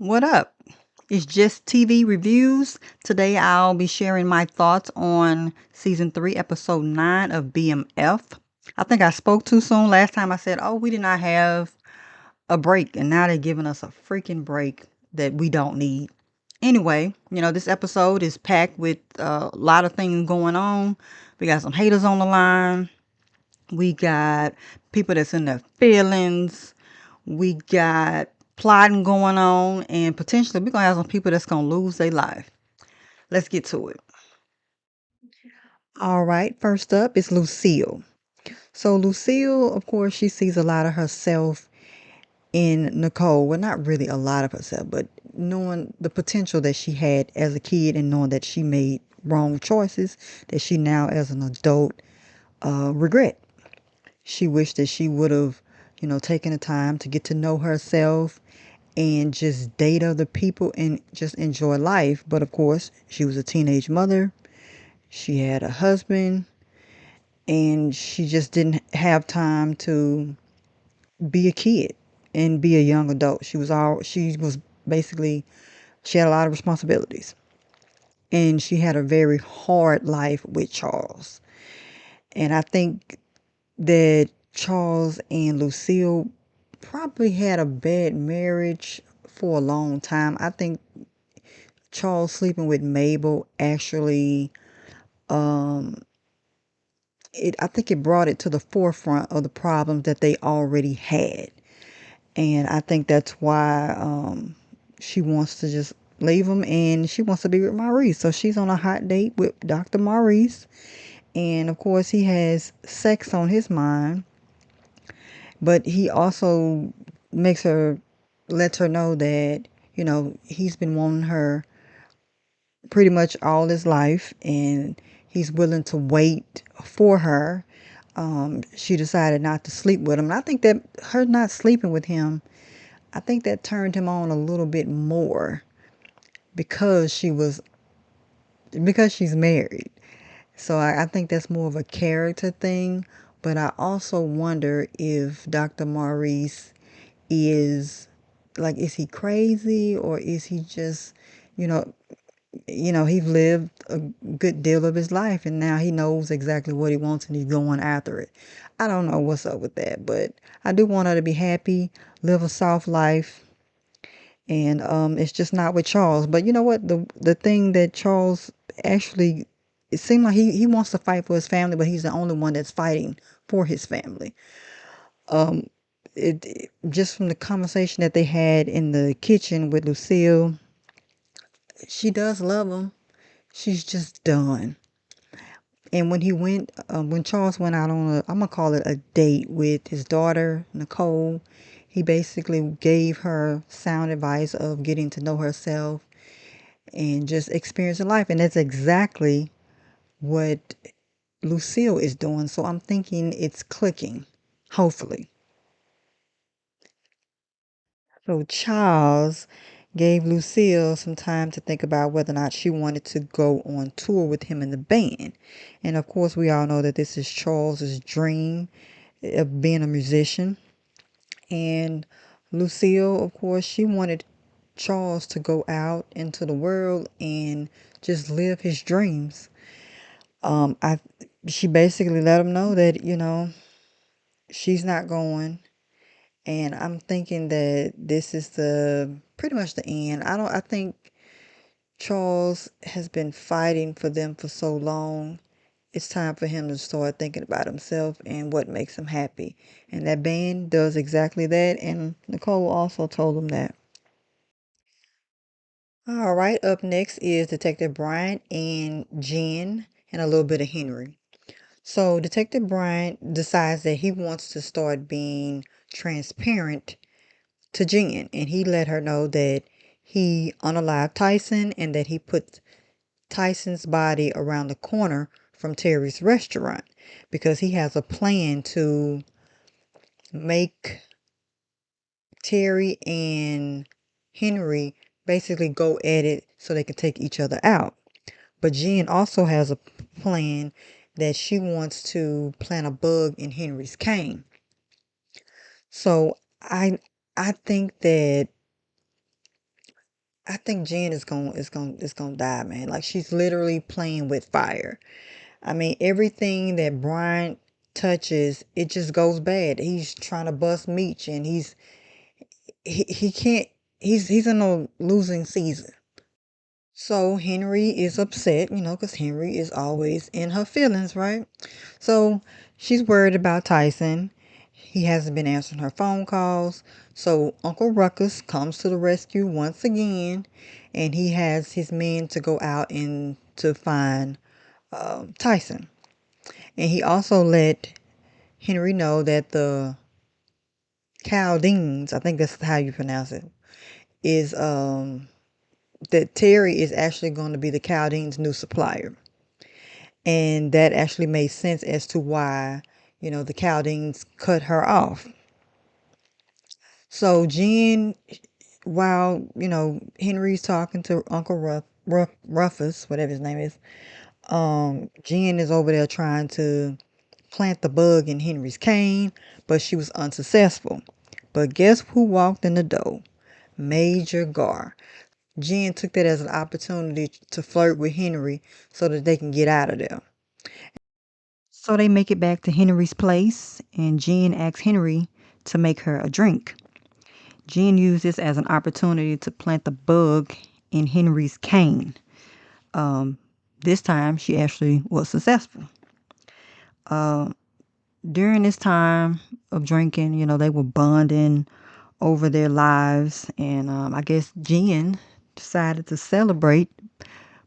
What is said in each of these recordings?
What up? It's just TV reviews. Today I'll be sharing my thoughts on season 3, episode 9 of BMF. I think I spoke too soon last time I said, oh, we did not have a break, and now they're giving us a freaking break that we don't need. Anyway, this episode is packed with a lot of things going on. We got some haters on the line. We got people that's in their feelings. We got plotting going on, and potentially we're gonna have some people that's gonna lose their life. Let's get to it. All right, first up is Lucille. So Lucille, of course, she sees a lot of herself in Nicole. Well, not really a lot of herself, but knowing the potential that she had as a kid and knowing that she made wrong choices that she now as an adult regret. She wished that she would have, taken the time to get to know herself and just date other people and just enjoy life. But of course, she was a teenage mother. She had a husband, and she just didn't have time to be a kid and be a young adult. She was basically she had a lot of responsibilities. And she had a very hard life with Charles. And I think that Charles and Lucille probably had a bad marriage for a long time. I think Charles sleeping with Mabel actually I think it brought it to the forefront of the problems that they already had. And I think that's why she wants to just leave him and she wants to be with Maurice. So she's on a hot date with Dr. Maurice. And of course, he has sex on his mind, but he also makes her, lets her know that, he's been wanting her pretty much all his life and he's willing to wait for her. She decided not to sleep with him. And I think that her not sleeping with him, I think that turned him on a little bit more because because she's married. So I think that's more of a character thing. But I also wonder if Dr. Maurice is is he crazy or is he just, you know, he's lived a good deal of his life and now he knows exactly what he wants and he's going after it. I don't know what's up with that, but I do want her to be happy, live a soft life, and it's just not with Charles. But you know what? The thing that Charles actually, it seemed like he wants to fight for his family, but he's the only one that's fighting for his family. Just from the conversation that they had in the kitchen with Lucille, she does love him. She's just done. And when Charles went out on I'm gonna call it a date with his daughter, Nicole, he basically gave her sound advice of getting to know herself and just experiencing life. And that's exactly what Lucille is doing. So I'm thinking it's clicking, hopefully. So Charles gave Lucille some time to think about whether or not she wanted to go on tour with him in the band. And of course, we all know that this is Charles's dream of being a musician. And Lucille, of course, she wanted Charles to go out into the world and just live his dreams. I She basically let him know that, she's not going. And I'm thinking that this is the pretty much the end. I think Charles has been fighting for them for so long. It's time for him to start thinking about himself and what makes him happy. And that band does exactly that. And Nicole also told him that. All right, up next is Detective Bryant and Jen and a little bit of Henry. So Detective Bryant decides that he wants to start being transparent to Jen, and he let her know that he unalived Tyson and that he put Tyson's body around the corner from Terry's restaurant because he has a plan to make Terry and Henry basically go at it so they can take each other out. But Jen also has a plan that she wants to plant a bug in Henry's cane. So I think that I think Jen is gonna die, man. Like she's literally playing with fire. I mean, everything that Brian touches, it just goes bad. He's trying to bust Meech, and he can't. He's in a losing season. So Henry is upset, because Henry is always in her feelings, right? So she's worried about Tyson. He hasn't been answering her phone calls. So Uncle Ruckus comes to the rescue once again, and he has his men to go out and to find Tyson. And he also let Henry know that the Chaldeans, I think that's how you pronounce it, is that Terry is actually going to be the Chaldeans' new supplier. And that actually made sense as to why, the Chaldeans cut her off. So Jen, while, Henry's talking to Uncle Rufus, whatever his name is, Jen is over there trying to plant the bug in Henry's cane, but she was unsuccessful. But guess who walked in the door? Major Gar. Jen took that as an opportunity to flirt with Henry so that they can get out of there. So they make it back to Henry's place, and Jen asks Henry to make her a drink. Jen used this as an opportunity to plant the bug in Henry's cane. Um, this time, she actually was successful. During this time of drinking, they were bonding over their lives, and I guess Jen decided to celebrate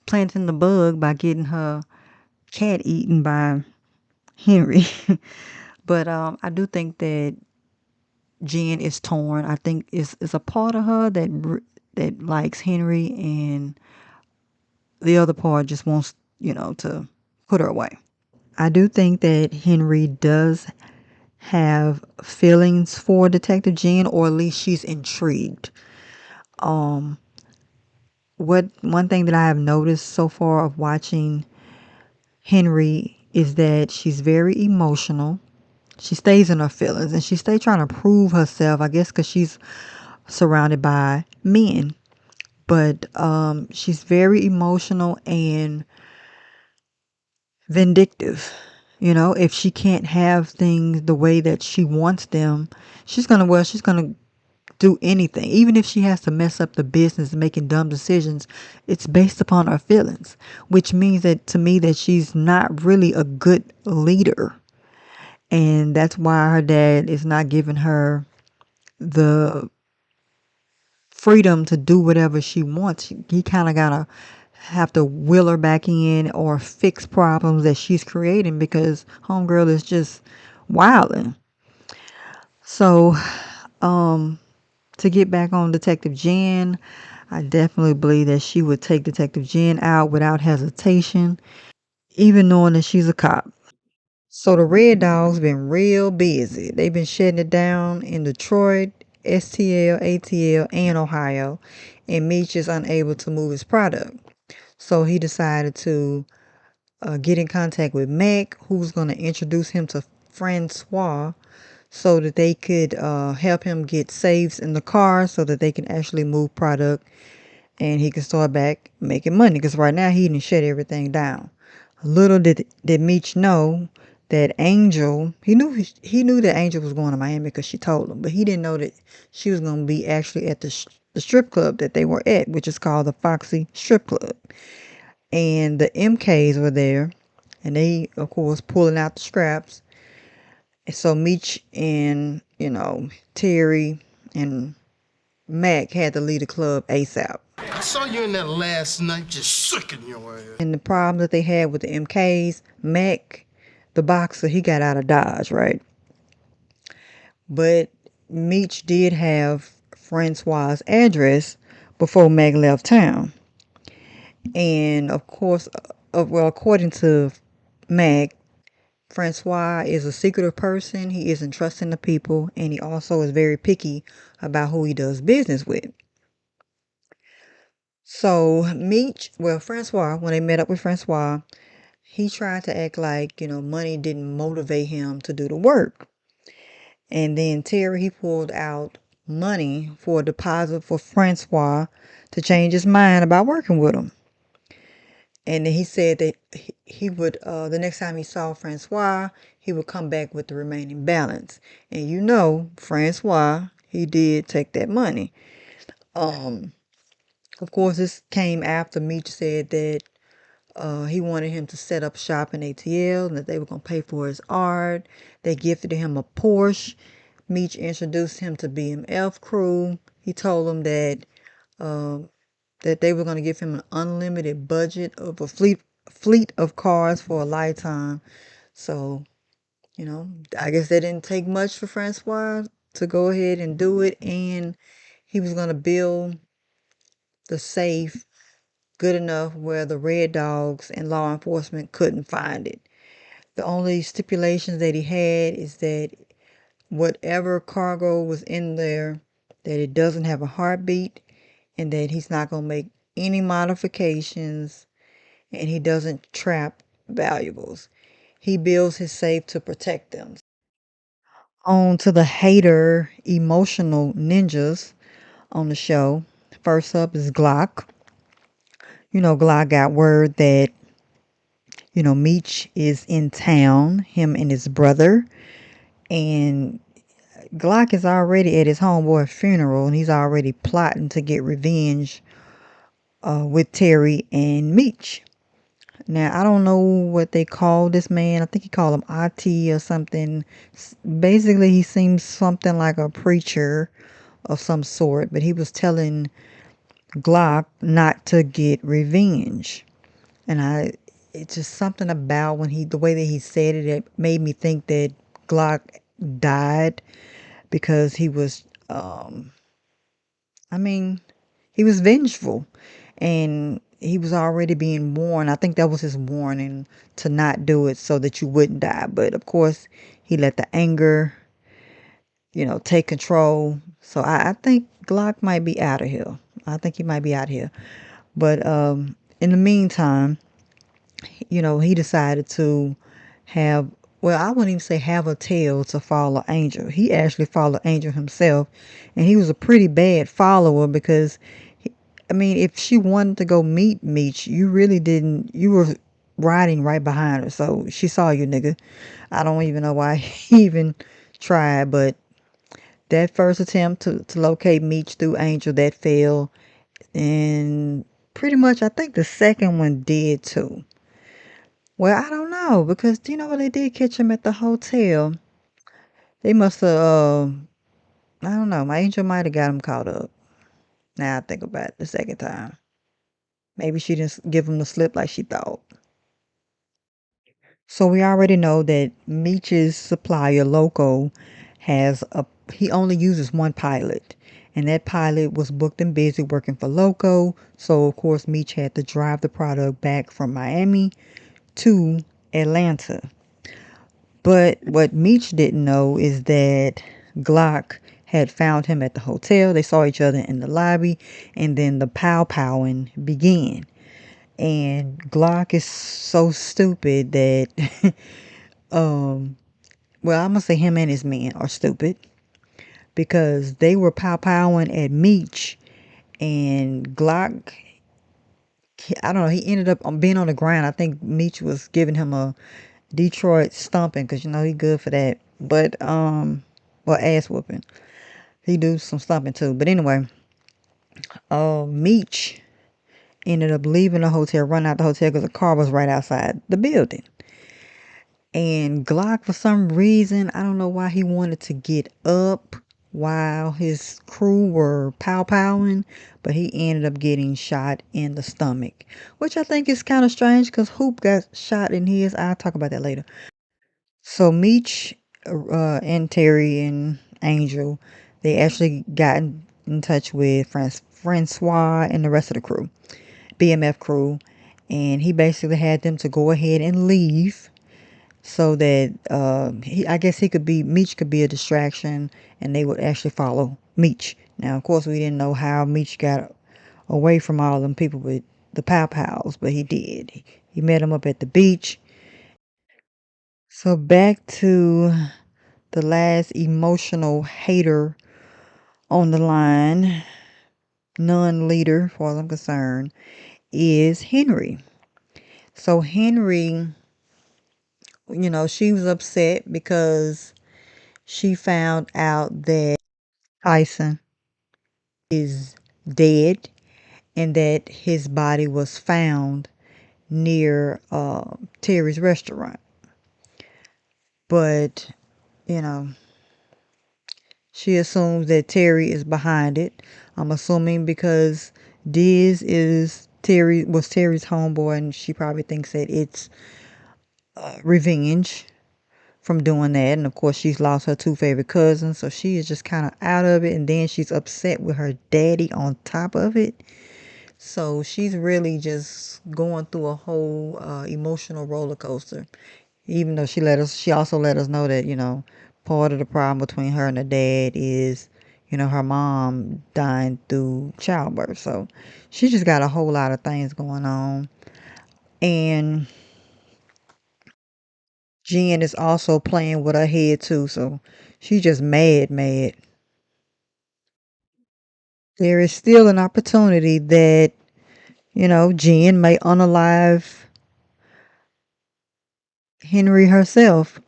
planting the bug by getting her cat eaten by Henry. But I do think that Jen is torn. I think it's a part of her that likes Henry, and the other part just wants, to put her away. I do think that Henry does have feelings for Detective Jen, or at least she's intrigued. Um, what one thing that I have noticed so far of watching Henry is that she's very emotional. She stays in her feelings, and she stays trying to prove herself, I guess, because she's surrounded by men. But she's very emotional and vindictive. If she can't have things the way that she wants them, she's gonna do anything. Even if she has to mess up the business making dumb decisions, it's based upon her feelings, which means that to me that she's not really a good leader. And that's why her dad is not giving her the freedom to do whatever she wants. He kind of gotta have to wheel her back in or fix problems that she's creating because homegirl is just wilding. So, to get back on Detective Jen, I definitely believe that she would take Detective Jen out without hesitation, even knowing that she's a cop. So the Red Dog's been real busy. They've been shutting it down in Detroit, STL, ATL, and Ohio, and Meech is unable to move his product. So he decided to get in contact with Mac, who's going to introduce him to Francois so that they could help him get saves in the car so that they can actually move product and he can start back making money. Because right now he didn't shut everything down. Little did Meech know that Angel, he knew that Angel was going to Miami because she told him, but he didn't know that she was going to be actually at the strip club that they were at, which is called the Foxy Strip Club. And the MKs were there, and they, of course, pulling out the scraps. And so Meech and, Terry and Mac had to leave the club ASAP. I saw you in that last night just sucking your ass. And the problem that they had with the MKs, Mac, the boxer, he got out of Dodge, right? But Meech did have Francois' address before Mac left town. And of course, well, according to Mac, Francois is a secretive person. He isn't trusting the people, and he also is very picky about who he does business with. So Francois, when they met up with Francois, he tried to act like, money didn't motivate him to do the work. And then Terry, he pulled out money for a deposit for Francois to change his mind about working with him. And then he said that he would, the next time he saw Francois, he would come back with the remaining balance. And you know, Francois, he did take that money. Um, of course, this came after Meech said that he wanted him to set up shop in ATL and that they were going to pay for his art. They gifted him a Porsche. Meech introduced him to Bmf crew. He told them um, that they were going to give him an unlimited budget of a fleet of cars for a lifetime. So, you know, I guess that didn't take much for Francois to go ahead and do it. And he was going to build the safe good enough where the Red Dogs and law enforcement couldn't find it. The only stipulations that he had is that whatever cargo was in there, that it doesn't have a heartbeat and that he's not going to make any modifications and he doesn't trap valuables. He builds his safe to protect them. On to the hater emotional ninjas on the show. First up is Glock. You know, Glock got word that, you know, Meech is in town, him and his brother. And Glock is already at his homeboy's funeral and he's already plotting to get revenge with Terry and Meech. Now, I don't know what they call this man. I think he called him Ati or something. Basically, he seems something like a preacher of some sort, but he was telling Glock not to get revenge. And it's just something about the way that he said it, it made me think that Glock died because he was, I mean, he was vengeful and he was already being warned. I think that was his warning to not do it so that you wouldn't die. But of course, he let the anger, you know, take control. So I think Glock might be out of here. I think he might be out here. But in the meantime, you know, he decided to have, well, I wouldn't even say have a tail to follow Angel. He actually followed Angel himself. And he was a pretty bad follower because, I mean, if she wanted to go meet Meech, you really didn't, you were riding right behind her. So she saw you, nigga. I don't even know why he even tried, but that first attempt to locate Meech through Angel, that failed. And pretty much, I think the second one did too. Well, I don't know because you know what they did catch him at the hotel. They must have. I don't know. My angel might have got him caught up. Now I think about it the second time. Maybe she didn't give him the slip like she thought. So we already know that Meech's supplier, Loco, has a. He only uses one pilot, and that pilot was booked and busy working for Loco. So of course Meech had to drive the product back from Miami to Atlanta. But what Meech didn't know is that Glock had found him at the hotel. They saw each other in the lobby, and then the pow powing began. And Glock is so stupid that, well, I'm gonna say him and his men are stupid because they were pow powing at Meech, and Glock, I don't know, he ended up being on the ground. I think Meech was giving him a Detroit stomping because you know he good for that. But well, ass whooping. He do some stomping too. But anyway, Meech ended up leaving the hotel, running out the hotel because the car was right outside the building. And Glock, for some reason, I don't know why he wanted to get up while his crew were pow powing, but he ended up getting shot in the stomach, which I think is kind of strange because Hoop got shot in his. I'll talk about that later. So Meech and Terry and Angel, they actually got in touch with Francois and the rest of the crew, BMF crew, and he basically had them to go ahead and leave so that I guess he could be Meech could be a distraction, and they would actually follow Meech. Now, of course, we didn't know how Meech got away from all them people with the pow pows, but he did. He met them up at the beach. So back to the last emotional hater on the line, non-leader, as far as I'm concerned, is Henry. So Henry, she was upset because she found out that Tyson is dead and that his body was found near Terry's restaurant. But, you know, she assumes that Terry is behind it. I'm assuming because Diz was Terry's homeboy, and she probably thinks that it's revenge from doing that. And of course, she's lost her two favorite cousins, so she is just kind of out of it. And then she's upset with her daddy on top of it. So she's really just going through a whole emotional roller coaster. Even though she also let us know that, part of the problem between her and her dad is, her mom dying through childbirth. So she just got a whole lot of things going on. And Jen is also playing with her head too. So she's just mad, mad. There is still an opportunity that, Jen may unalive Henry herself.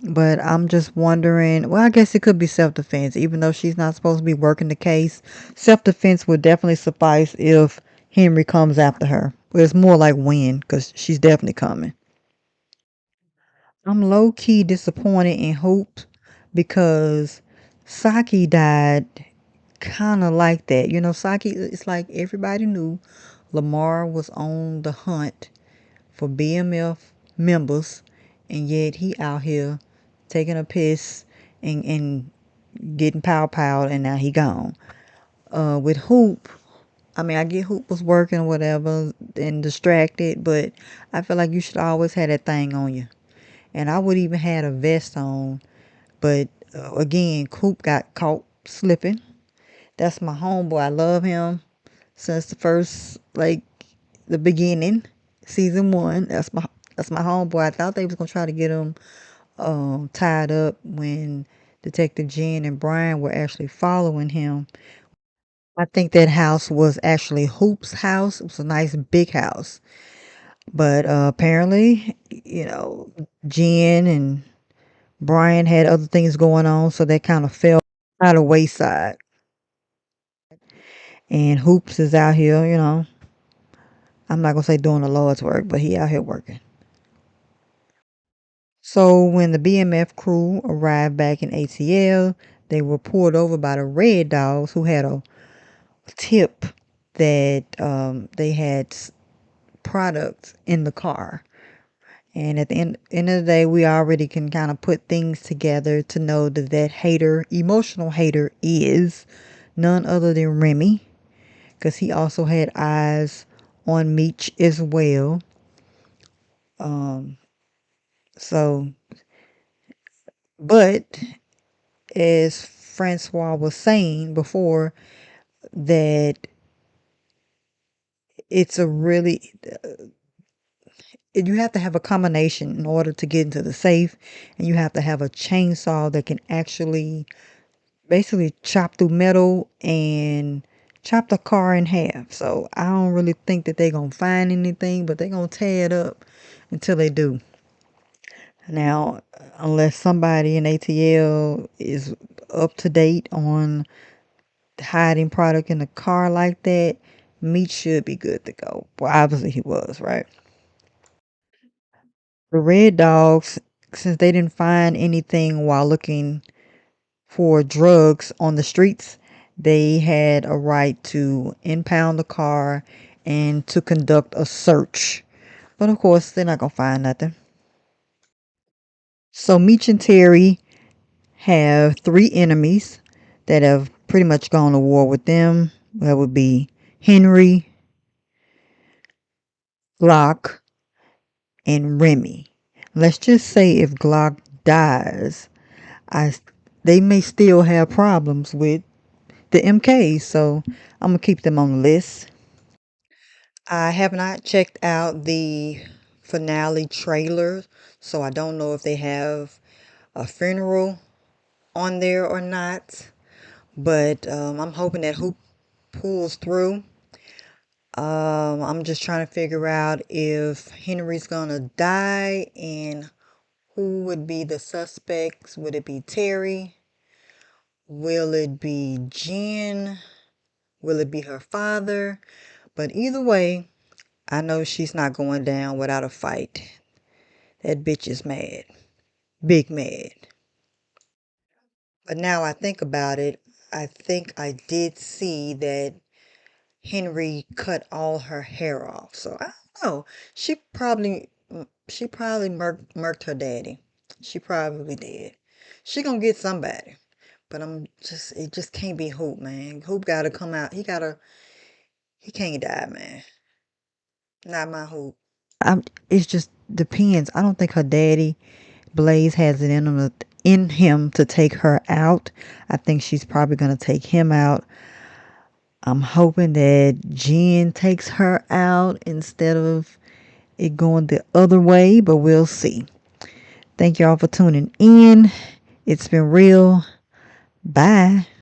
But I'm just wondering, well, I guess it could be self defense, even though she's not supposed to be working the case. Self defense would definitely suffice if Henry comes after her. But it's more like when, because she's definitely coming. I'm low key disappointed in Hope because Saki died kind of like that. Saki, it's like everybody knew Lamar was on the hunt for BMF members, and yet he out here taking a piss and getting pow, and now he gone. With Hoop, I mean, I get Hoop was working or whatever and distracted, but I feel like you should always have that thing on you. And I would even had a vest on, but again, Hoop got caught slipping. That's my homeboy. I love him since the first, like, the beginning, season one. That's my homeboy. I thought they was gonna try to get him tied up when Detective Jen and Brian were actually following him. I think that house was actually Hoop's house. It was a nice big house. But apparently, Jen and Brian had other things going on, so that kind of fell by the wayside. And Hoops is out here, I'm not gonna say doing the Lord's work, but he out here working. So when the BMF crew arrived back in ATL, they were pulled over by the Red Dogs, who had a tip that they had products in the car. And at the end of the day, we already can kind of put things together to know that emotional hater, is none other than Remy, because he also had eyes on Meech as well. So, but as Francois was saying before, that it's a really, you have to have a combination in order to get into the safe, and you have to have a chainsaw that can actually basically chop through metal and chop the car in half. So I don't really think that they're gonna find anything, but they're gonna tear it up until they do. Now, unless somebody in ATL is up to date on hiding product in the car like that, meat should be good to go. Well, obviously he was, right? The Red Dogs, since they didn't find anything while looking for drugs on the streets, they had a right to impound the car and to conduct a search. But of course, they're not going to find nothing. So Meech and Terry have three enemies that have pretty much gone to war with them. That would be Henry, Glock, and Remy. Let's just say if Glock dies, I they may still have problems with the MKs, so I'm gonna keep them on the list. I have not checked out the finale trailer, so I don't know if they have a funeral on there or not. But I'm hoping that Hoop pulls through. I'm just trying to figure out if Henry's gonna die and who would be the suspects. Would it be Terry? Will it be Jen? Will it be her father? But either way, I know she's not going down without a fight. That bitch is mad. Big mad. But now I think about it, I think I did see that Henry cut all her hair off. So I don't know. She probably murked her daddy. She probably did. She gonna get somebody. But it just can't be Hoop, man. Hoop gotta come out. He can't die, man. Not my Hoop. It just depends. I don't think her daddy Blaze has it in him to take her out. I think she's probably gonna take him out. I'm hoping that Jen takes her out instead of it going the other way, but we'll see. Thank y'all for tuning in. It's been real. Bye.